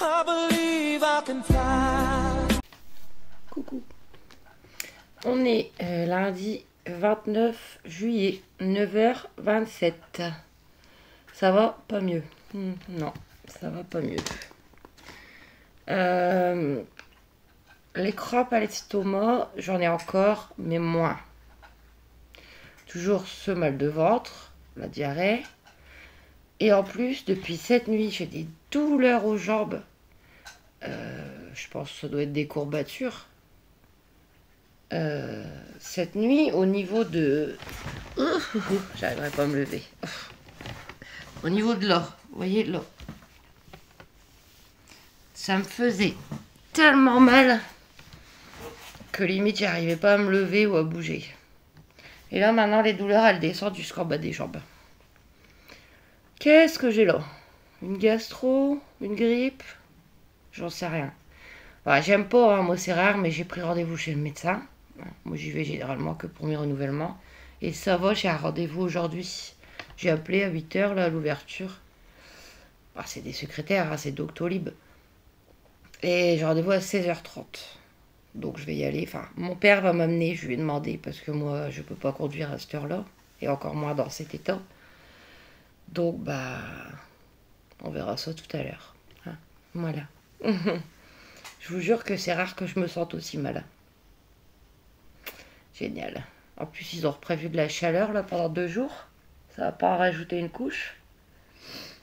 I believe I can fly. Coucou. On est lundi 29 juillet, 9h27. Ça va pas mieux. Non, ça va pas mieux. Les crampes à l'estomac, j'en ai encore, mais moins. Toujours ce mal de ventre, la diarrhée. Et en plus, depuis cette nuit, j'ai des douleurs aux jambes. Je pense que ça doit être des courbatures. Cette nuit, au niveau de... J'arriverai pas à me lever. Au niveau de là, vous voyez là. Ça me faisait tellement mal que limite j'arrivais pas à me lever ou à bouger. Et là maintenant les douleurs elles descendent jusqu'en bas des jambes. Qu'est-ce que j'ai là? Une gastro? Une grippe? J'en sais rien. Voilà, j'aime pas, hein, moi c'est rare, mais j'ai pris rendez-vous chez le médecin. Moi j'y vais généralement que pour mes renouvellements. Et ça va, j'ai un rendez-vous aujourd'hui. J'ai appelé à 8h là, à l'ouverture. Ah, c'est des secrétaires, hein, c'est Doctolib. Et j'ai rendez-vous à 16h30. Donc je vais y aller. Enfin, mon père va m'amener, je lui ai demandé, parce que moi je peux pas conduire à cette heure-là. Et encore moins dans cet état. Donc bah, on verra ça tout à l'heure. Hein, voilà. Je vous jure que c'est rare que je me sente aussi mal. Génial. En plus, ils ont prévu de la chaleur là pendant 2 jours. Ça va pas en rajouter une couche.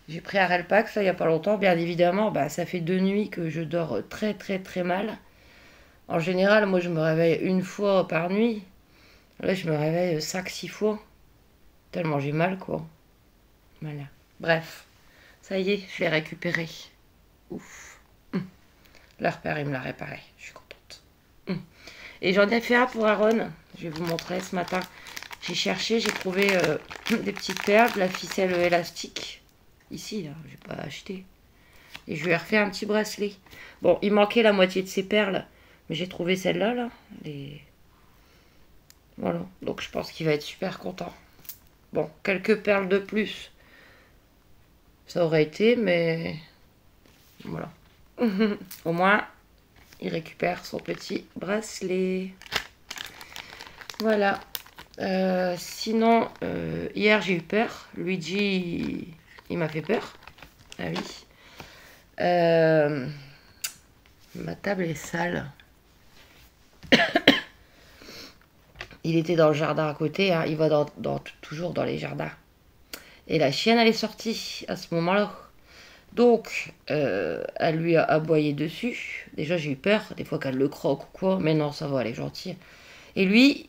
J'ai pris un Relpax ça il y a pas longtemps. Bien évidemment, bah, ça fait 2 nuits que je dors très très très mal. En général, moi je me réveille 1 fois par nuit. Là, je me réveille 5-6 fois. Tellement j'ai mal quoi. Voilà. Bref. Ça y est, je l'ai récupéré. Ouf. Leur père, il me l'a réparé. Je suis contente. Et j'en ai fait un pour Aaron. Je vais vous montrer ce matin. J'ai cherché, j'ai trouvé des petites perles, de la ficelle élastique. Ici, là, j'ai pas acheté. Et je lui ai refait un petit bracelet. Bon, il manquait la moitié de ces perles. Mais j'ai trouvé celle-là, là. Voilà. Donc je pense qu'il va être super content. Bon, quelques perles de plus. Ça aurait été, mais... Voilà. Au moins, il récupère son petit bracelet. Voilà. Sinon, hier j'ai eu peur. Luigi, il m'a fait peur. Ah oui. Ma table est sale. Il était dans le jardin à côté. Hein. Il va toujours dans les jardins. Et la chienne, elle est sortie à ce moment-là. Donc, elle lui a aboyé dessus. Déjà, j'ai eu peur. Des fois qu'elle le croque ou quoi. Mais non, ça va, elle est gentille. Et lui...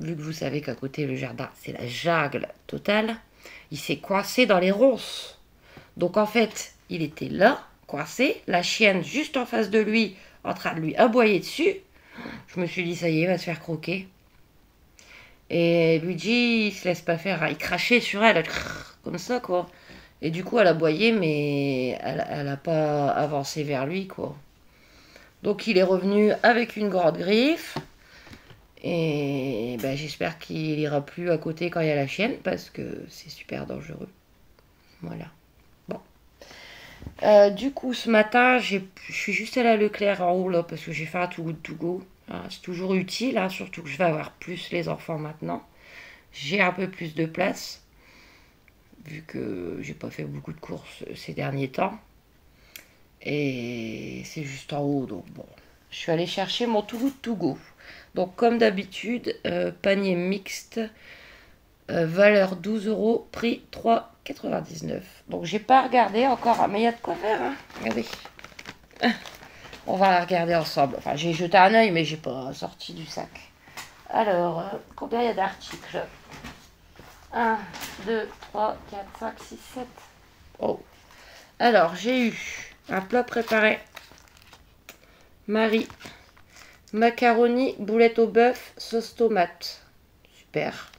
Vu que vous savez qu'à côté, le jardin, c'est la jungle totale, il s'est coincé dans les ronces. Donc, en fait, il était là, coincé, la chienne juste en face de lui, en train de lui aboyer dessus. Je me suis dit, ça y est, il va se faire croquer. Et Luigi, il se laisse pas faire, hein. Il crachait sur elle, comme ça, quoi. Et du coup, elle aboyait, mais elle a pas avancé vers lui, quoi. Donc, il est revenu avec une grande griffe. Et ben, j'espère qu'il ira plus à côté quand il y a la chienne parce que c'est super dangereux. Voilà. Bon. Du coup, ce matin, je suis juste allée à Leclerc en haut là parce que j'ai fait un Too Good To Go. Hein, c'est toujours utile, hein, surtout que je vais avoir plus les enfants maintenant. J'ai un peu plus de place vu que j'ai pas fait beaucoup de courses ces derniers temps. Et c'est juste en haut, donc bon. Je suis allée chercher mon Too Good To Go. Donc comme d'habitude, panier mixte, valeur 12 €, prix 3,99 €. Donc j'ai pas regardé encore, mais il y a de quoi faire. Hein. Regardez. On va la regarder ensemble. Enfin, j'ai jeté un œil, mais j'ai pas sorti du sac. Alors, combien il y a d'articles? 1, 2, 3, 4, 5, 6, 7. Oh. Alors, j'ai eu un plat préparé. Marie. Macaroni, boulettes au bœuf, sauce tomate. Super.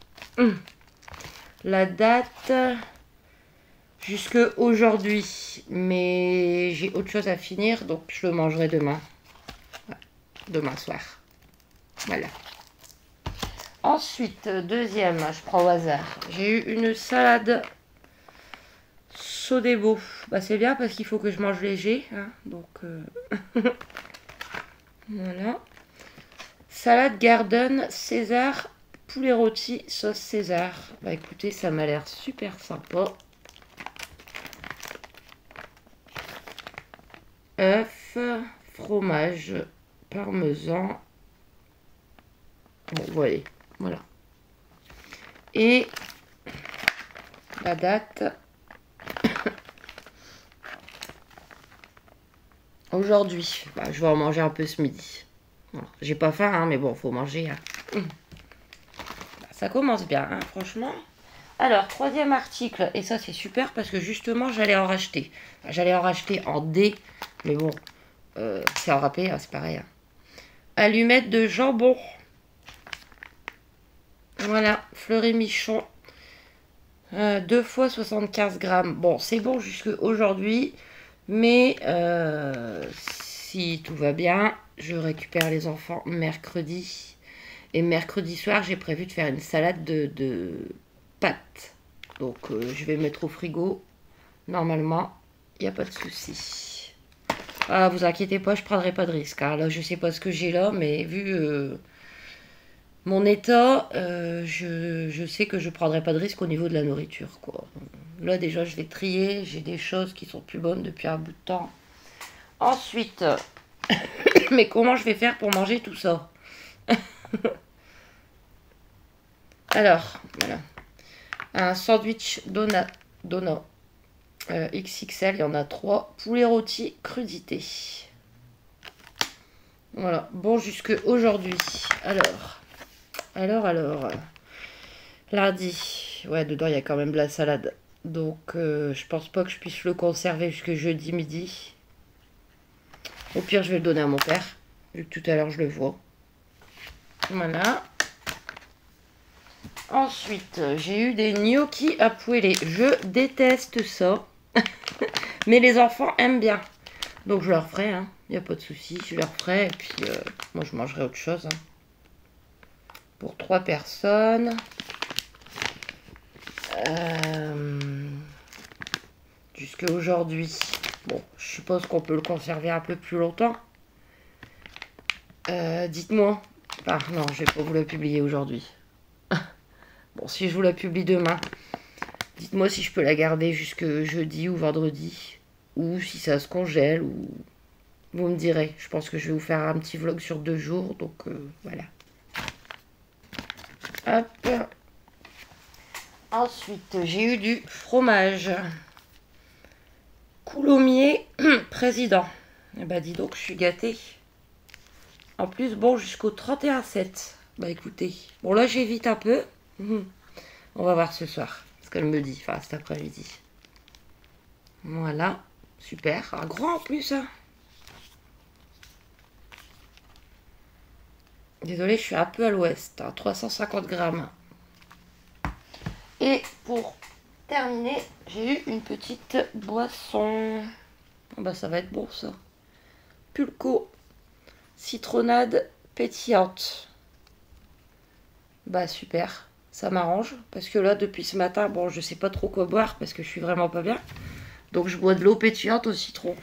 La date jusque aujourd'hui. Mais j'ai autre chose à finir, donc je le mangerai demain. Demain soir. Voilà. Ensuite, deuxième, je prends au hasard. J'ai eu une salade Sodebo. Bah, c'est bien parce qu'il faut que je mange léger. Hein, donc, voilà. Salade Garden César poulet rôti sauce César. Bah écoutez, ça m'a l'air super sympa. Œuf, fromage, parmesan. Bon, vous voyez, voilà. Et la date. Aujourd'hui. Bah, je vais en manger un peu ce midi. Voilà. J'ai pas faim, hein, mais bon, faut manger. Hein. Bah, ça commence bien, hein, franchement. Alors, troisième article. Et ça, c'est super parce que justement, j'allais en racheter. Enfin, j'allais en racheter en D. Mais bon, c'est en râpé, hein, c'est pareil. Hein. Allumettes de jambon. Voilà, Fleury Michon. 2 fois 75 grammes. Bon, c'est bon jusqu'à aujourd'hui. Mais si tout va bien, je récupère les enfants mercredi. Et mercredi soir, j'ai prévu de faire une salade de pâtes. Donc, je vais mettre au frigo. Normalement, il n'y a pas de souci. Ah, vous inquiétez pas, je prendrai pas de risque. Hein. Là, je sais pas ce que j'ai là, mais vu mon état, je sais que je prendrai pas de risque au niveau de la nourriture, quoi. Là, déjà, je vais trier. J'ai des choses qui sont plus bonnes depuis un bout de temps. Ensuite, mais comment je vais faire pour manger tout ça? Alors, voilà. Un sandwich donut XXL, il y en a 3. Poulet rôti crudité. Voilà, bon jusque aujourd'hui. Alors. Lundi. Ouais, dedans, il y a quand même de la salade. Donc, je pense pas que je puisse le conserver jusque jeudi midi. Au pire, je vais le donner à mon père. Vu que tout à l'heure, je le vois. Voilà. Ensuite, j'ai eu des gnocchis à poêler. Je déteste ça. Mais les enfants aiment bien. Donc, je leur ferai. Il n'y a pas de souci. Je leur ferai. Et puis, moi, je mangerai autre chose. Hein. Pour 3 personnes. Jusqu'à aujourd'hui. Bon, je suppose qu'on peut le conserver un peu plus longtemps. Dites-moi. Ah non, je vais pas vous la publier aujourd'hui. Bon, si je vous la publie demain, dites-moi si je peux la garder jusque jeudi ou vendredi. Ou si ça se congèle. Ou vous me direz. Je pense que je vais vous faire un petit vlog sur 2 jours. Donc voilà. Hop. Ensuite, j'ai eu du fromage. Coulommiers président. Eh ben dis donc, je suis gâtée. En plus, bon, jusqu'au 31/7. Bah écoutez, bon là j'évite un peu. On va voir ce soir ce qu'elle me dit, enfin cet après-midi. Voilà, super. Un grand en plus. Hein. Désolée, je suis un peu à l'ouest. 350 grammes. Et pour terminer, j'ai eu une petite boisson. Oh bah ça va être bon ça. Pulco citronnade pétillante. Bah super, ça m'arrange. Parce que là, depuis ce matin, bon, je sais pas trop quoi boire parce que je suis vraiment pas bien. Donc je bois de l'eau pétillante au citron.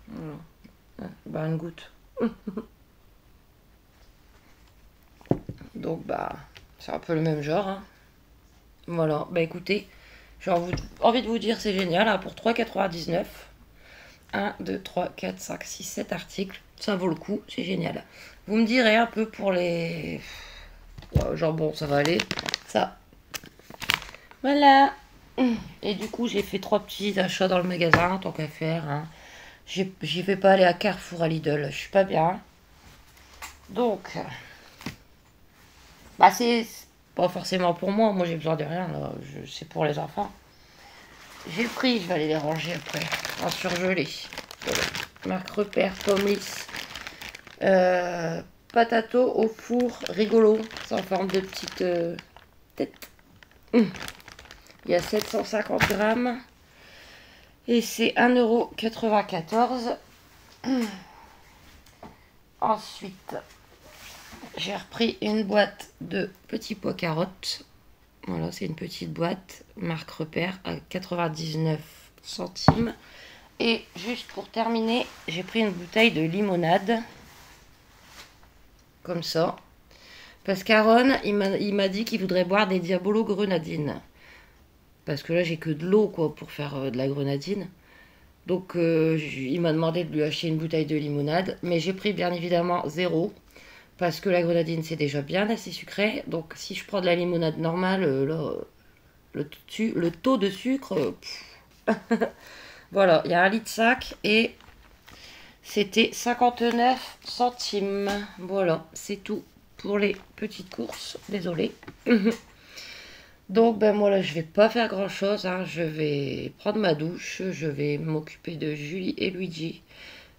Voilà. Bah une goutte. Donc bah, c'est un peu le même genre. Hein. Voilà, bah écoutez, j'ai envie de vous dire c'est génial. Hein, pour 3,99. 1, 2, 3, 4, 5, 6, 7 articles. Ça vaut le coup, c'est génial. Vous me direz un peu pour les... Ouais, genre bon, ça va aller. Ça. Voilà. Et du coup, j'ai fait 3 petits achats dans le magasin, tant qu'à faire. Hein. J'y vais pas aller à Carrefour, à Lidl. Je suis pas bien. Donc, bah c'est pas forcément pour moi. Moi, j'ai besoin de rien. C'est pour les enfants. J'ai pris, je vais aller les ranger après. En surgelé. Voilà. Marque Repère, pomme lisse. Patato au four, rigolo. C'est en forme de petite tête. Il y a 750 grammes. Et c'est 1,94 €. Ensuite, j'ai repris une boîte de petits pois carottes. Voilà, c'est une petite boîte. Marque Repère à 99 centimes. Et juste pour terminer, j'ai pris une bouteille de limonade. Comme ça. Parce qu'Aaron, il m'a dit qu'il voudrait boire des Diabolo grenadines. Parce que là, j'ai que de l'eau quoi pour faire de la grenadine. Donc, il m'a demandé de lui acheter une bouteille de limonade. Mais j'ai pris bien évidemment 0. Parce que la grenadine, c'est déjà bien assez sucré. Donc, si je prends de la limonade normale, là, le taux de sucre... Voilà, il y a 1,5 litre et c'était 59 centimes. Voilà, c'est tout pour les petites courses. Désolée. Donc, ben moi là, je vais pas faire grand chose. Hein. Je vais prendre ma douche. Je vais m'occuper de Julie et Luigi.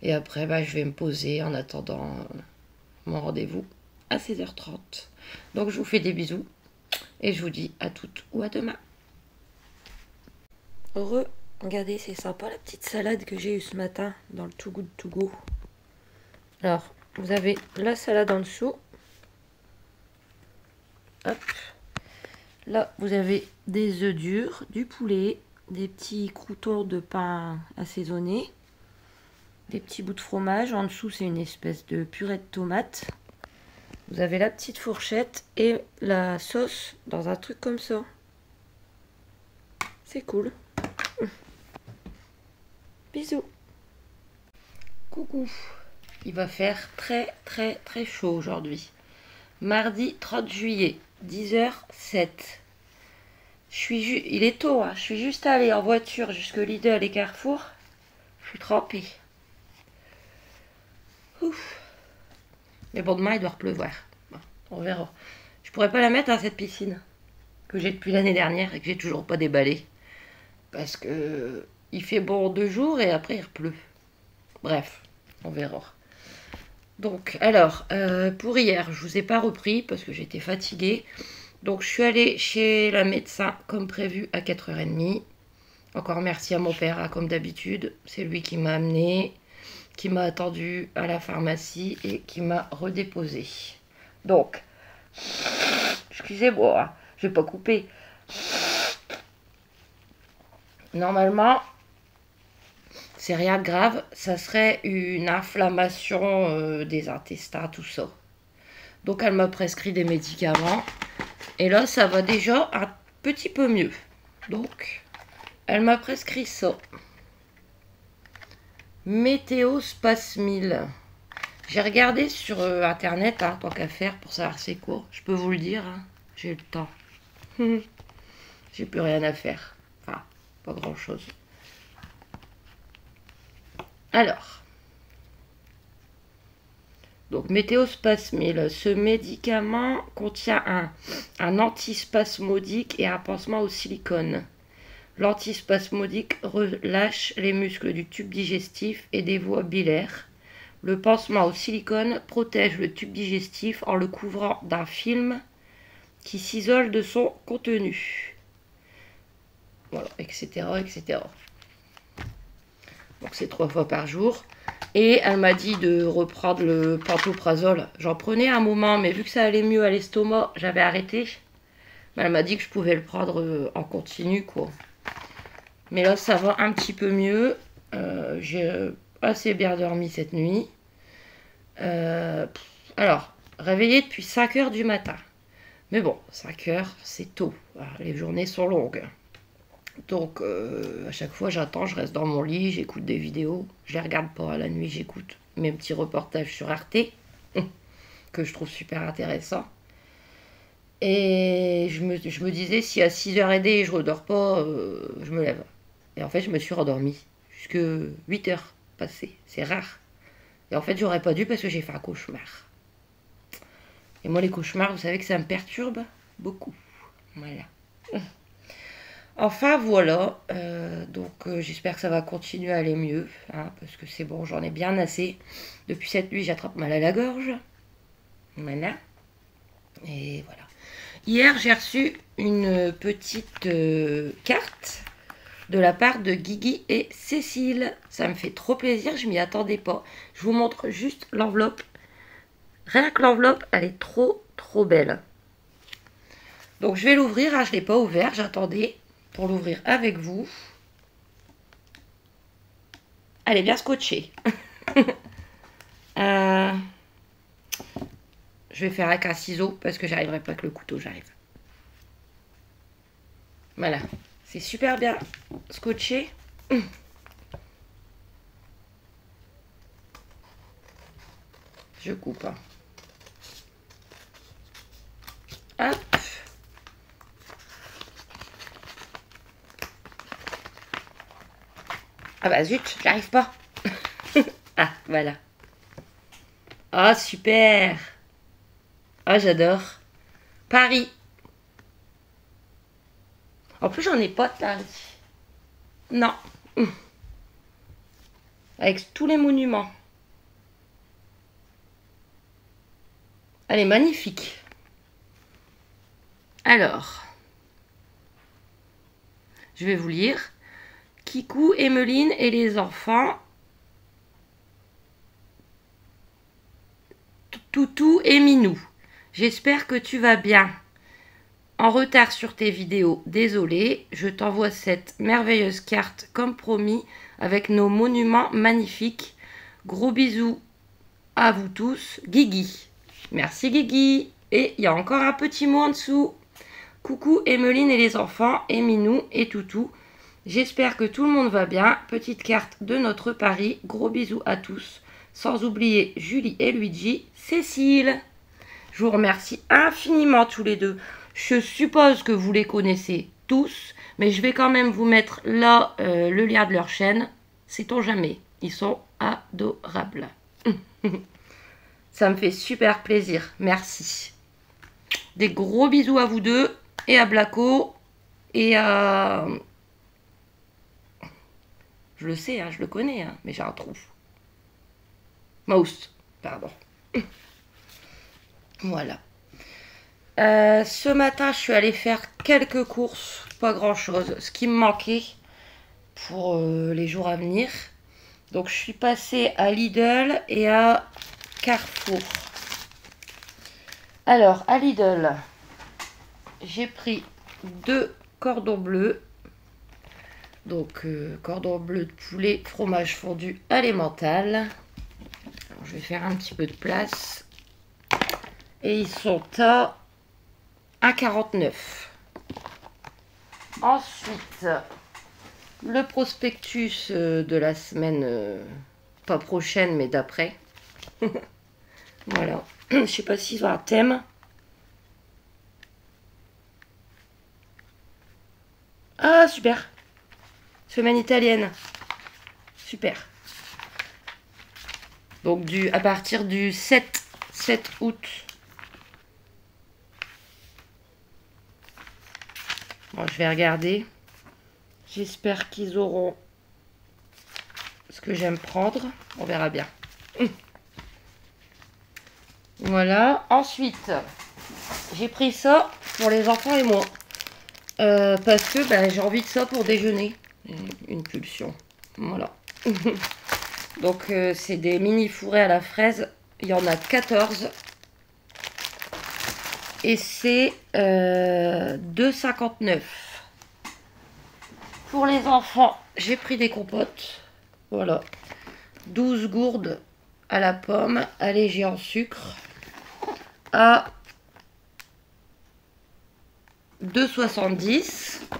Et après, ben, je vais me poser en attendant mon rendez-vous à 16h30. Donc, je vous fais des bisous. Et je vous dis à toutes ou à demain. Heureux. Regardez, c'est sympa la petite salade que j'ai eue ce matin dans le Too Good To Go. Alors, vous avez la salade en dessous. Hop. Là, vous avez des œufs durs, du poulet, des petits croûtons de pain assaisonné, des petits bouts de fromage. En dessous, c'est une espèce de purée de tomate. Vous avez la petite fourchette et la sauce dans un truc comme ça. C'est cool. Bisous. Coucou. Il va faire très très très chaud aujourd'hui. Mardi 30 juillet, 10h07. Il est tôt, hein. Je suis juste allée en voiture jusque Lidl et Carrefour. Je suis trempée. Ouf. Mais bon, demain il doit pleuvoir. Bon, on verra. Je pourrais pas la mettre à cette piscine que j'ai depuis l'année dernière et que j'ai toujours pas déballée. Parce que il fait bon 2 jours et après il pleut. Bref, on verra. Donc, alors, pour hier, je vous ai pas repris parce que j'étais fatiguée. Donc, je suis allée chez la médecin comme prévu à 4h30. Encore merci à mon père, hein, comme d'habitude. C'est lui qui m'a amené, qui m'a attendu à la pharmacie et qui m'a redéposé. Donc, excusez-moi, hein, je vais pas couper. Normalement, c'est rien de grave, ça serait une inflammation des intestins, tout ça. Donc elle m'a prescrit des médicaments. Et là, ça va déjà un petit peu mieux. Donc, elle m'a prescrit ça. Météospasmil. J'ai regardé sur internet, hein, tant qu'à faire, pour savoir c'est quoi. Je peux vous le dire, hein, j'ai le temps. J'ai plus rien à faire. Enfin, pas grand chose. Alors, donc météospasmil, ce médicament contient un antispasmodique et un pansement au silicone. L'antispasmodique relâche les muscles du tube digestif et des voies biliaires. Le pansement au silicone protège le tube digestif en le couvrant d'un film qui s'isole de son contenu. Voilà, etc., etc. Donc c'est 3 fois par jour. Et elle m'a dit de reprendre le pantoprazole. J'en prenais un moment, mais vu que ça allait mieux à l'estomac, j'avais arrêté. Mais elle m'a dit que je pouvais le prendre en continu, quoi. Mais là, ça va un petit peu mieux. J'ai assez bien dormi cette nuit. Alors, réveillée depuis 5h du matin. Mais bon, 5h, c'est tôt. Les journées sont longues. Donc, à chaque fois, j'attends, je reste dans mon lit, j'écoute des vidéos. Je les regarde pas la nuit, j'écoute mes petits reportages sur Arte, que je trouve super intéressants. Et je me disais, si à 6h30 je redors pas, je me lève. Et en fait, je me suis rendormie. Jusque 8h passées. C'est rare. Et en fait, j'aurais pas dû parce que j'ai fait un cauchemar. Et moi, les cauchemars, vous savez que ça me perturbe beaucoup. Voilà. Enfin voilà, donc j'espère que ça va continuer à aller mieux, hein, parce que c'est bon, j'en ai bien assez. Depuis cette nuit, j'attrape mal à la gorge. Voilà. Et voilà. Hier, j'ai reçu une petite carte de la part de Guigui et Cécile. Ça me fait trop plaisir, je m'y attendais pas. Je vous montre juste l'enveloppe. Rien que l'enveloppe, elle est trop trop belle. Donc je vais l'ouvrir, hein, je ne l'ai pas ouvert, j'attendais pour l'ouvrir avec vous. Elle est bien scotchée. Je vais faire avec un ciseau parce que j'arriverai pas avec le couteau, j'arrive. Voilà, c'est super bien scotché. Je coupe. Hein. Hop. Ah bah zut, j'arrive pas. Ah, voilà. Ah, super. Ah, j'adore. Paris. En plus, j'en ai pas de Paris. Non. Avec tous les monuments. Elle est magnifique. Alors, je vais vous lire. Kikou, Emeline et les enfants. Toutou et Minou. J'espère que tu vas bien. En retard sur tes vidéos, désolé. Je t'envoie cette merveilleuse carte comme promis avec nos monuments magnifiques. Gros bisous à vous tous. Guigui. Merci Guigui. Et il y a encore un petit mot en dessous. Coucou Emeline et les enfants, et Minou et Toutou. J'espère que tout le monde va bien. Petite carte de notre Paris. Gros bisous à tous. Sans oublier Julie et Luigi. Cécile. Je vous remercie infiniment tous les deux. Je suppose que vous les connaissez tous. Mais je vais quand même vous mettre là le lien de leur chaîne. Sait-on jamais. Ils sont adorables. Ça me fait super plaisir. Merci. Des gros bisous à vous deux. Et à Blacko. Et à... Je le sais, hein, je le connais, hein, mais j'ai un trou. Mouse, pardon. Voilà. Ce matin, je suis allée faire quelques courses. Pas grand-chose. Ce qui me manquait pour les jours à venir. Donc, je suis passée à Lidl et à Carrefour. Alors, à Lidl, j'ai pris 2 cordons bleus. Donc, cordon bleu de poulet, fromage fondu à l'emmental. Alors, je vais faire un petit peu de place. Et ils sont à 1,49 €. Ensuite, le prospectus de la semaine, pas prochaine, mais d'après. Voilà. Je sais pas s'ils ont un thème. Ah, super. Semaine italienne. Super. Donc à partir du 7 août. Bon, je vais regarder. J'espère qu'ils auront ce que j'aime prendre. On verra bien. Voilà. Ensuite, j'ai pris ça pour les enfants et moi. Parce que j'ai envie de ça pour déjeuner. Une pulsion. Voilà. Donc, c'est des mini fourrés à la fraise. Il y en a 14. Et c'est 2,59 €. Pour les enfants, j'ai pris des compotes. Voilà. 12 gourdes à la pomme, allégées en sucre, à 2,70 €.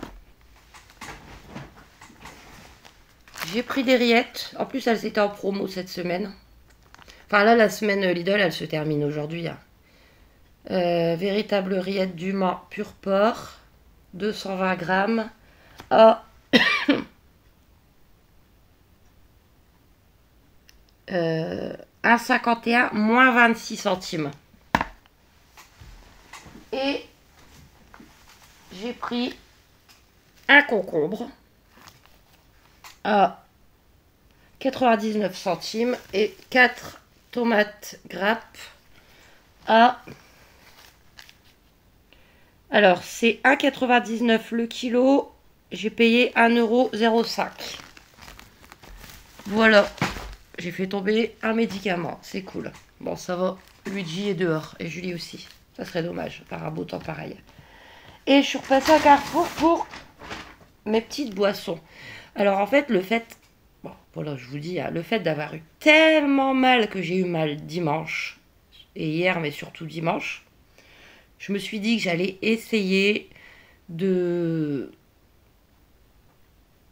J'ai pris des rillettes. En plus, elles étaient en promo cette semaine. Enfin, là, la semaine Lidl, elle se termine aujourd'hui. Hein. Véritable rillette du Mans pur porc. 220 grammes. À 1,51 €, moins 26 centimes. Et j'ai pris un concombre à 99 centimes et 4 tomates grappes à... Alors, c'est 1,99 € le kilo. J'ai payé 1,05 €. Voilà. J'ai fait tomber un médicament. C'est cool. Bon, ça va. Luigi est dehors. Et Julie aussi. Ça serait dommage par un beau temps pareil. Et je suis repassée à Carrefour pour mes petites boissons. Alors, en fait, Bon, voilà, je vous dis, le fait d'avoir eu tellement mal que j'ai eu mal dimanche, et hier, mais surtout dimanche, je me suis dit que j'allais essayer de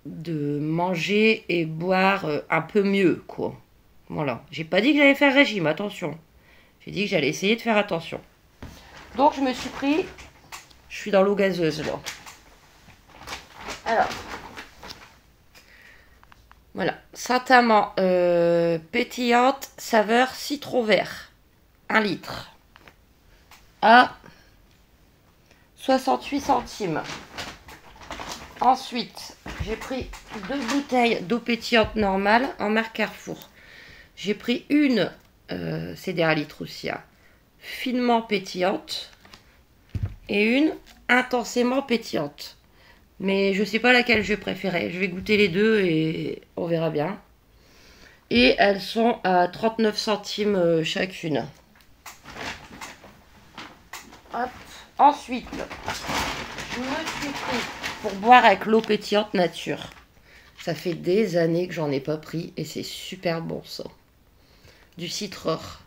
manger et boire un peu mieux, quoi. Voilà. J'ai pas dit que j'allais faire régime, attention. J'ai dit que j'allais essayer de faire attention. Donc je me suis pris... Je suis dans l'eau gazeuse, là. Alors. Voilà. Saint-Amand pétillante, saveur citron vert. 1 litre. À 68 centimes. Ensuite, j'ai pris 2 bouteilles d'eau pétillante normale en marque Carrefour. J'ai pris une, c'est des 1 litre aussi, hein, finement pétillante et une intensément pétillante. Mais je ne sais pas laquelle je préférais. Je vais goûter les deux et on verra bien. Et elles sont à 39 centimes chacune. Hop. Ensuite, je me suis pris pour boire avec l'eau pétillante nature. Ça fait des années que j'en ai pas pris et c'est super bon ça. Du citreur.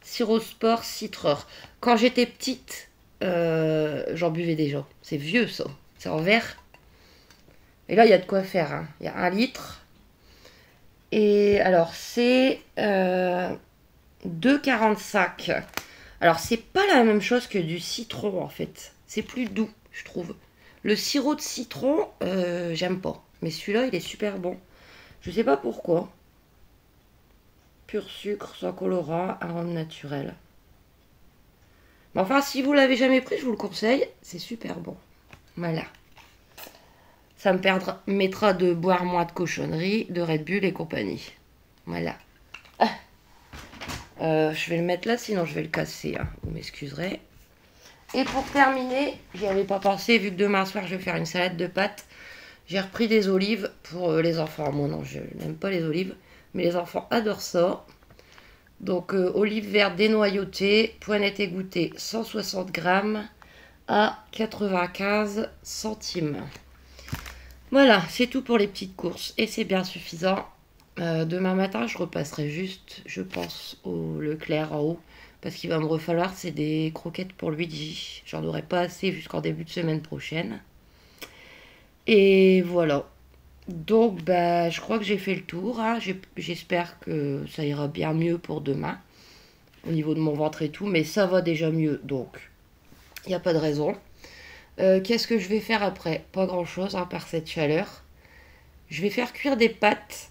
Sirosport citreur. Quand j'étais petite, j'en buvais déjà. C'est vieux ça. C'est en verre. Et là, il y a de quoi faire. Hein. Il y a 1 litre. Et alors, c'est 2,45. Alors, c'est pas la même chose que du citron en fait. C'est plus doux, je trouve. Le sirop de citron, j'aime pas. Mais celui-là, il est super bon. Je sais pas pourquoi. Pur sucre, sans colorant, arôme naturel. Mais enfin, si vous l'avez jamais pris, je vous le conseille. C'est super bon. Voilà. Ça me permettra de boire moins de cochonneries, de Red Bull et compagnie. Voilà. Je vais le mettre là, sinon je vais le casser. Hein. Vous m'excuserez. Et pour terminer, j'y avais pas pensé, vu que demain soir je vais faire une salade de pâtes. J'ai repris des olives pour les enfants. Moi non, je n'aime pas les olives, mais les enfants adorent ça. Donc olives vertes dénoyautées, poinettes égouttées, 160 grammes à 95 centimes. Voilà, c'est tout pour les petites courses et c'est bien suffisant. Demain matin, je repasserai juste, je pense, au Leclerc en haut. Parce qu'il va me falloir, c'est des croquettes pour Luigi. J'en aurai pas assez jusqu'en début de semaine prochaine. Et voilà. Donc, bah, je crois que j'ai fait le tour. Hein. J'espère que ça ira bien mieux pour demain. Au niveau de mon ventre et tout. Mais ça va déjà mieux. Donc, il n'y a pas de raison. Qu'est-ce que je vais faire après? Pas grand-chose, hein, par cette chaleur. Je vais faire cuire des pâtes.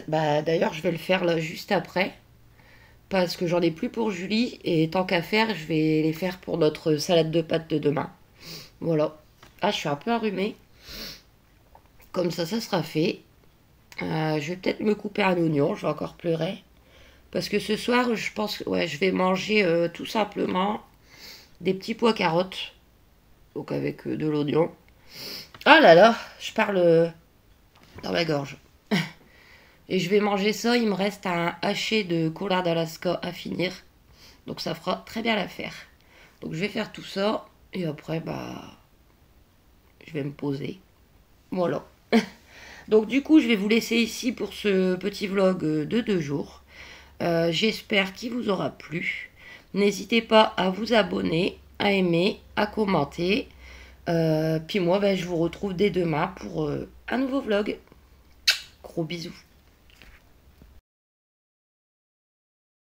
Bah, d'ailleurs, je vais le faire là juste après. Parce que j'en ai plus pour Julie. Et tant qu'à faire, je vais les faire pour notre salade de pâtes de demain. Voilà. Ah, je suis un peu enrhumée. Comme ça sera fait. Je vais peut-être me couper un oignon. Je vais encore pleurer. Parce que ce soir, je pense que ouais, je vais manger tout simplement des petits pois carottes. Donc avec de l'oignon. Ah là là, je parle dans ma gorge. Et je vais manger ça. Il me reste un haché de collard d'Alaska à finir. Donc ça fera très bien l'affaire. Donc je vais faire tout ça. Et après, bah, je vais me poser. Voilà. Donc du coup, je vais vous laisser ici pour ce petit vlog de 2 jours. J'espère qu'il vous aura plu. N'hésitez pas à vous abonner, à aimer, à commenter. Puis moi, ben, je vous retrouve dès demain pour un nouveau vlog. Gros bisous.